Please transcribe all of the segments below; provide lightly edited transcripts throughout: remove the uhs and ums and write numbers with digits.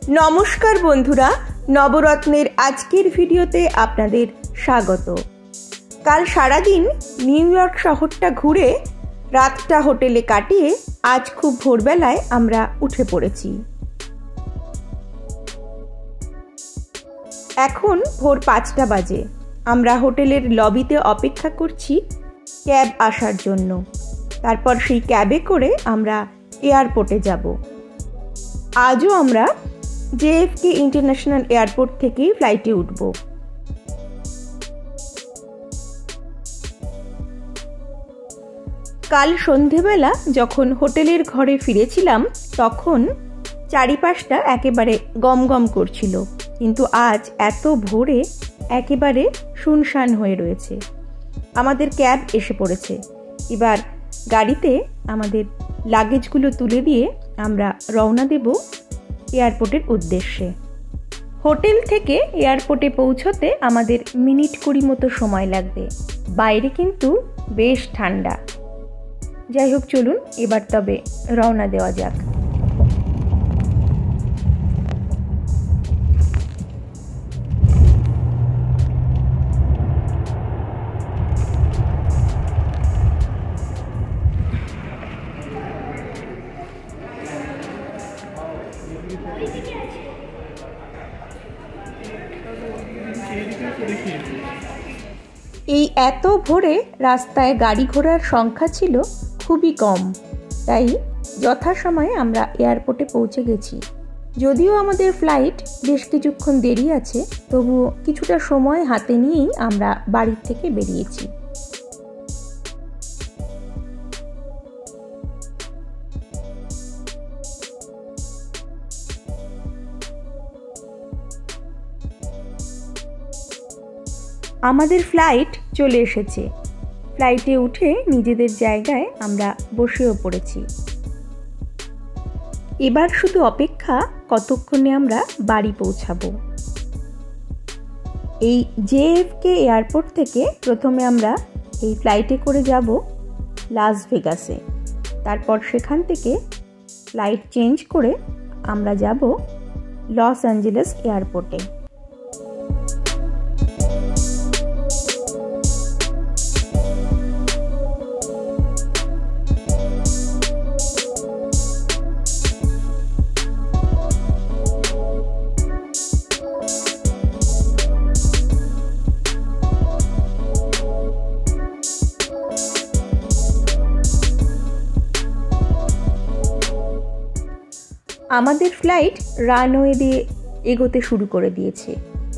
नमस्कार बंधुरा नवरत्नेर आजकेर भिडियोते आपनादेर स्वागत। काल सारा दिन निउयर्क शहरटा घुरे रातटा होटेले काटिए आज खूब भोरबेलाय आमरा उठे पड़ेछि। एखन भोर 5टा बाजे। आमरा होटेलेर लबिते अपेक्षा करछि कैब आसार जोन्नो। तारपर सेई कैबे करे आमरा एयारपोर्टे जाबो। आजो आमरा JFK इंटरनैशनल एयरपोर्ट थेके फ्लाइटे उठबो। काल सन्ध्येबेला जखन होटेलेर घरे फिरेछिलाम तखन चारिपाशटा एकेबारे गमगम करछिलो, किन्तु आज एत भोरे एकेबारे शुनशान हये रयेछे। आमादेर कैब एसे पड़ेछे। एबार गाड़ीते आमादेर लागेजगुलो तुले दिए आमरा रওনা देब एयारपोर्टेर उद्देश्ये। होटेल थेके एयारपोर्टे पौঁছতে आमादेर मिनिट 20 मतो समय लागबे। बाइरे किन्तु बेश ठांडा। যাই হোক চলুন এবার তবে রওনা দেওয়া যাক। এই এত ভোরে রাস্তায় গাড়ি ঘোড়ার সংখ্যা ছিল খুবই কম, তাই যথাসময়ে আমরা এয়ারপোর্টে পৌঁছে গেছি। যদিও আমাদের ফ্লাইট বেশ কিছুক্ষণ দেরি আছে, তবুও কিছুটা সময় হাতে নিয়েই আমরা বাড়ি থেকে বেরিয়েছি। আমাদের ফ্লাইট চলে এসেছে। ফ্লাইটে উঠে নিজেদের জায়গায় আমরা বসেও পড়েছি। এবার শুধু অপেক্ষা কতক্ষণে আমরা বাড়ি পৌঁছাবো। এই JFK এয়ারপোর্ট থেকে প্রথমে আমরা এই ফ্লাইটে করে যাব লাস ভেগাসে। তারপর সেখান থেকে ফ্লাইট চেঞ্জ করে আমরা যাব লস অ্যাঞ্জেলেস এয়ারপোর্টে। আমাদের ফ্লাইট রানওয়ে দিয়ে এগোতে শুরু করে দিয়েছে।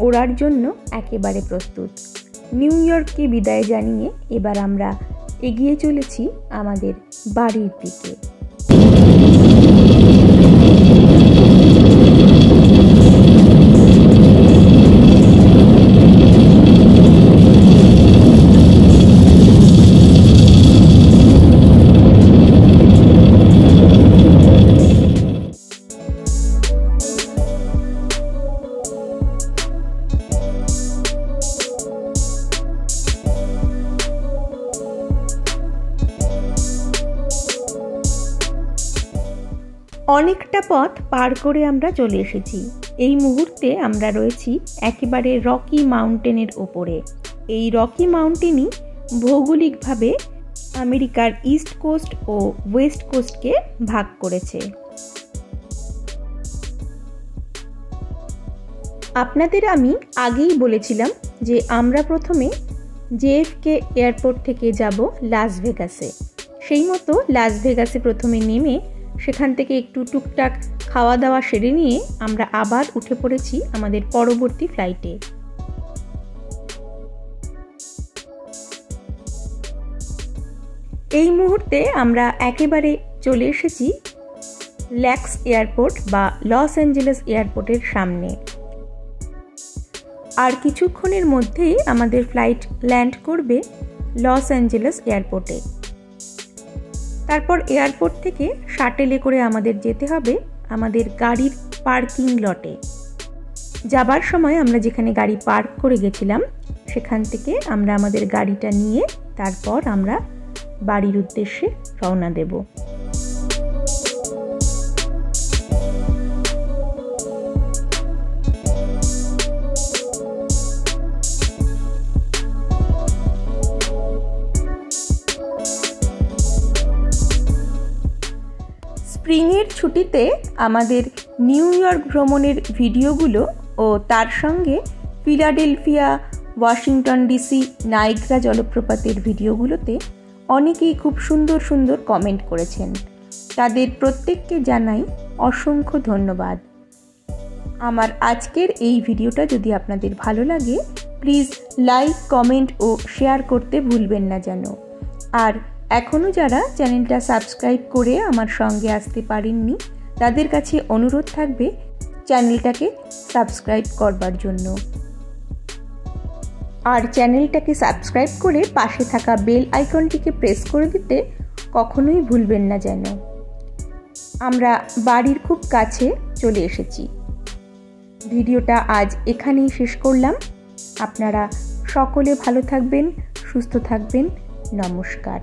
ওড়ার জন্য একেবারে প্রস্তুত। নিউ ইয়র্ককে বিদায় জানিয়ে এবার আমরা এগিয়ে চলেছি আমাদের বাড়ির দিকে। অনেকটা পথ পার করে আমরা চলে এসেছি। এই মুহূর্তে আমরা রয়েছি একেবারে রকি মাউন্টেনের ওপরে। এই রকি মাউন্টেনই ভৌগোলিকভাবে আমেরিকার ইস্ট কোস্ট ও ওয়েস্ট কোস্টকে ভাগ করেছে। আপনাদের আমি আগেই বলেছিলাম যে আমরা প্রথমে JFK এয়ারপোর্ট থেকে যাব লাস ভেগাসে। সেই মতো লাস ভেগাসে প্রথমে নেমে সেখান থেকে একটু টুকটাক খাওয়া দাওয়া সেরে নিয়ে আমরা আবার উঠে পড়েছি আমাদের পরবর্তী ফ্লাইটে। এই মুহূর্তে আমরা একেবারে চলে এসেছি ল্যাক্স এয়ারপোর্ট বা লস অ্যাঞ্জেলেস এয়ারপোর্টের সামনে। আর কিছুক্ষণের মধ্যেই আমাদের ফ্লাইট ল্যান্ড করবে লস অ্যাঞ্জেলেস এয়ারপোর্টে। তারপর এয়ারপোর্ট থেকে শাটেলে করে আমাদের যেতে হবে আমাদের গাড়ির পার্কিং লটে। যাবার সময় আমরা যেখানে গাড়ি পার্ক করে গেছিলাম সেখান থেকে আমরা আমাদের গাড়িটা নিয়ে তারপর আমরা বাড়ির উদ্দেশ্যে রওনা দেব। ছুটিতে আমাদের নিউ ইয়র্ক ভ্রমণের ভিডিওগুলো ও তার সঙ্গে ফিলাডেলফিয়া, ওয়াশিংটন ডিসি, নাইগ্রা জলপ্রপাতের ভিডিওগুলোতে অনেকেই খুব সুন্দর সুন্দর কমেন্ট করেছেন। তাদের প্রত্যেককে জানাই অসংখ্য ধন্যবাদ। আমার আজকের এই ভিডিওটা যদি আপনাদের ভালো লাগে, প্লিজ লাইক, কমেন্ট ও শেয়ার করতে ভুলবেন না যেন। আর এখনও যারা চ্যানেলটা সাবস্ক্রাইব করে আমার সঙ্গে আসতে পারেননি, তাদের কাছে অনুরোধ থাকবে চ্যানেলটাকে সাবস্ক্রাইব করবার জন্য। আর চ্যানেলটাকে সাবস্ক্রাইব করে পাশে থাকা বেল আইকনটিকে প্রেস করে দিতে কখনোই ভুলবেন না যেন। আমরা বাড়ির খুব কাছে চলে এসেছি। ভিডিওটা আজ এখানেই শেষ করলাম। আপনারা সকলে ভালো থাকবেন, সুস্থ থাকবেন। নমস্কার।